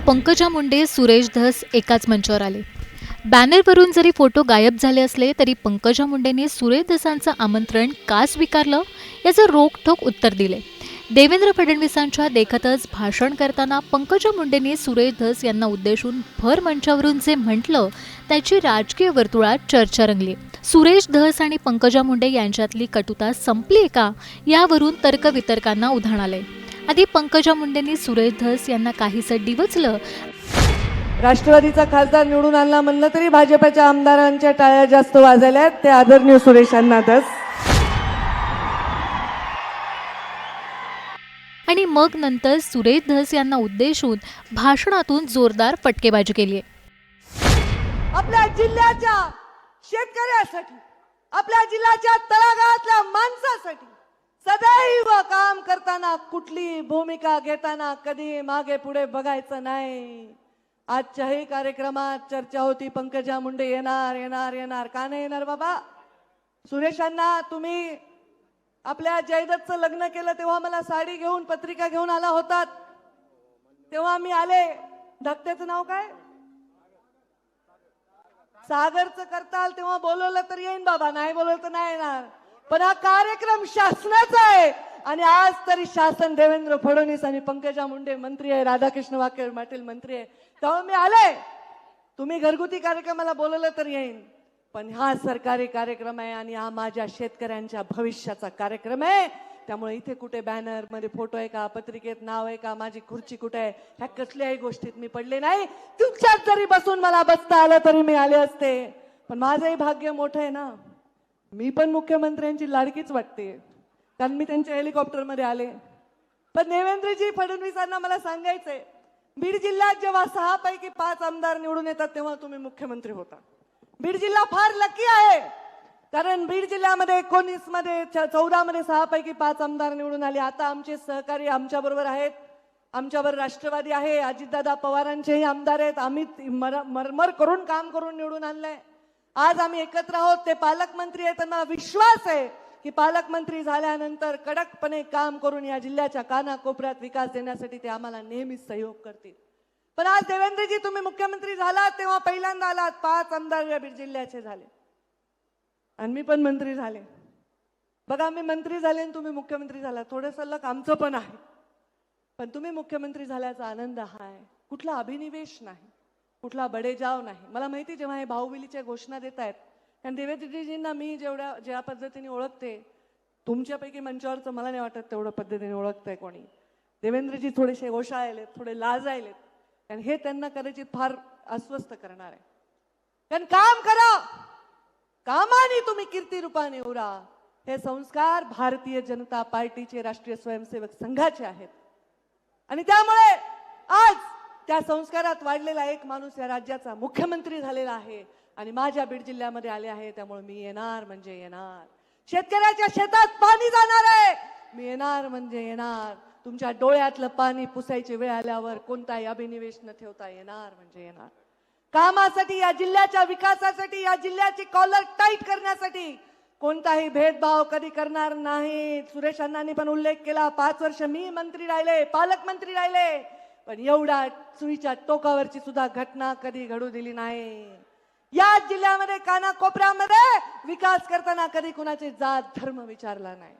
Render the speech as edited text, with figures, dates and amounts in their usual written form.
पंकजा मुंडे, सुरेश धस एकाच मंचावर आले. बॅनरवरून जरी फोटो गायब झाले असले तरी पंकजा मुंडेंनी सुरेश धसांचं आमंत्रण का स्वीकारलं याचं रोखठोक उत्तर दिले. देवेंद्र फडणवीसांच्या देखतच भाषण करताना पंकजा मुंडेंनी सुरेश धस यांना उद्देशून भर मंचावरून जे म्हटलं त्याची राजकीय वर्तुळात चर्चा रंगली. सुरेश धस आणि पंकजा मुंडे यांच्यातली कटुता संपली का यावरून तर्कवितर्कांना उधाण आले. आधी पंकजा मुंडेंनी सुरेश धस यांना काहीसं डिवचलं. राष्ट्रवादीचा खासदार निवडून आणला म्हणलं तरी भाजपच्या आमदारांच्या टाळ्या जास्त वाजल्या आहेत. ते आदरणीय सुरेशांना धस. आणि मग नंतर सुरेश धस यांना उद्देशून भाषणातून जोरदार फटकेबाजी केली. आपल्या जिल्ह्याच्या शेतकऱ्यासाठी, आपल्या जिल्ह्याच्या तळागाळातल्या माणसासाठी सदैव काम करताना, कुठली भूमिका घेताना कधी मागे पुढे बघायचं नाही. आजच्याही कार्यक्रमात चर्चा होती, पंकजा मुंडे येणार येणार येणार. का नाही येणार बाबा? सुरेशांना तुम्ही आपल्या जयदत्तचं लग्न केलं तेव्हा मला साडी घेऊन पत्रिका घेऊन आला होतात, तेव्हा मी आले. धाकट्याचं नाव काय? सागरचं करताल तेव्हा बोलवलं तर येईन बाबा, नाही बोलवलं तर नाही येणार. पण हा कार्यक्रम शासनाचा आहे आणि आज तरी शासन देवेंद्र फडणवीस आणि पंकजा मुंडे मंत्री आहे, राधाकृष्ण वाके पाटील मंत्री आहे, तेव्हा मी आले. तुम्ही घरगुती कार्यक्रमाला बोलवलं तर येईन, पण हा सरकारी कार्यक्रम आहे आणि हा माझ्या शेतकऱ्यांच्या भविष्याचा कार्यक्रम आहे. त्यामुळे इथे कुठे बॅनर मध्ये फोटो आहे का, पत्रिकेत नाव आहे का, माझी खुर्ची कुठे आहे, ह्या कसल्याही गोष्टीत मी पडले नाही. तुमच्यात जरी बसून मला बसता आलं तरी मी आले असते. पण माझंही भाग्य मोठं आहे ना, मी पण मुख्यमंत्र्यांची लाडकीच वाटते, कारण मी त्यांच्या हेलिकॉप्टरमध्ये आले. पण देवेंद्रजी फडणवीसांना मला सांगायचंय, बीड जिल्ह्यात जेव्हा 6 पैकी 5 आमदार निवडून येतात तेव्हा तुम्ही मुख्यमंत्री होता. बीड जिल्हा फार लकी आहे, कारण बीड जिल्ह्यामध्ये 19 मध्ये 14 मध्ये 6 पैकी 5 आमदार निवडून आले. आता आमचे सहकारी आमच्या बरोबर आहेत, आमच्यावर राष्ट्रवादी आहे, अजितदादा पवारांचेही आमदार आहेत. आम्ही मरमर करून काम करून निवडून आणलंय. आज आम्ही एकत्र आहोत. ते पालकमंत्री आहेत, त्यांना विश्वास आहे की पालकमंत्री झाल्यानंतर कडकपणे काम करून या जिल्ह्याच्या कानाकोपऱ्यात विकास देण्यासाठी ते आम्हाला नेहमीच सहयोग करतील. पण आज देवेंद्रजी तुम्ही मुख्यमंत्री झालात तेव्हा पहिल्यांदा आलात, 5 आमदार या बीड जिल्ह्याचे झाले आणि मी पण मंत्री झाले. बघा, मी मंत्री झाले आणि तुम्ही मुख्यमंत्री झाला, थोडंसं लक आमचं पण आहे. पण तुम्ही मुख्यमंत्री झाल्याचा आनंद हा आहे, कुठला अभिनिवेश नाही, कुठला बडेजाव नाही. मला माहिती जेव्हा हे भाऊबिलीच्या घोषणा देत आहेत, कारण देवेंद्रजींना मी ज्या पद्धतीने ओळखते, तुमच्यापैकी मंचावरचं मला नाही वाटत तेवढं पद्धतीने ओळखतंय कोणी. देवेंद्रजी थोडेसे ओशाळलेत, थोडे लाजायलेत, कारण हे त्यांना कदाचित फार अस्वस्थ करणार आहे. कारण काम करा, कामाने तुम्ही कीर्ती रूपाने उरा, हे संस्कार भारतीय जनता पार्टीचे राष्ट्रीय स्वयंसेवक संघाचे आहेत. आणि त्यामुळे आज त्या संस्कारात वाढलेला एक माणूस या राज्याचा मुख्यमंत्री झालेला आहे आणि माझ्या बीड जिल्ह्यामध्ये आले आहे. त्यामुळे मी येणार म्हणजे येणार. शेतकऱ्याच्या शेतात पाणी जाणार आहे, मी येणार म्हणजे येणार. तुमच्या डोळ्यातलं पाणी पुसायची वेळ आल्यावर कोणताही अभिनिवेश न ठेवता येणार म्हणजे येणार. कामासाठी, या जिल्ह्याच्या विकासासाठी, या जिल्ह्याची कॉलर टाईट करण्यासाठी कोणताही भेदभाव कधी करणार नाही. सुरेश अण्णांनी पण उल्लेख केला, 5 वर्ष मी मंत्री राहिले, पालकमंत्री राहिले, पण एवढा सुईच्या टोकावरची सुद्धा घटना कधी घडू दिली नाही. या जिल्ह्यामध्ये कानाकोपऱ्यामध्ये विकास करताना कधी कुणाचे जात धर्म विचारला नाही.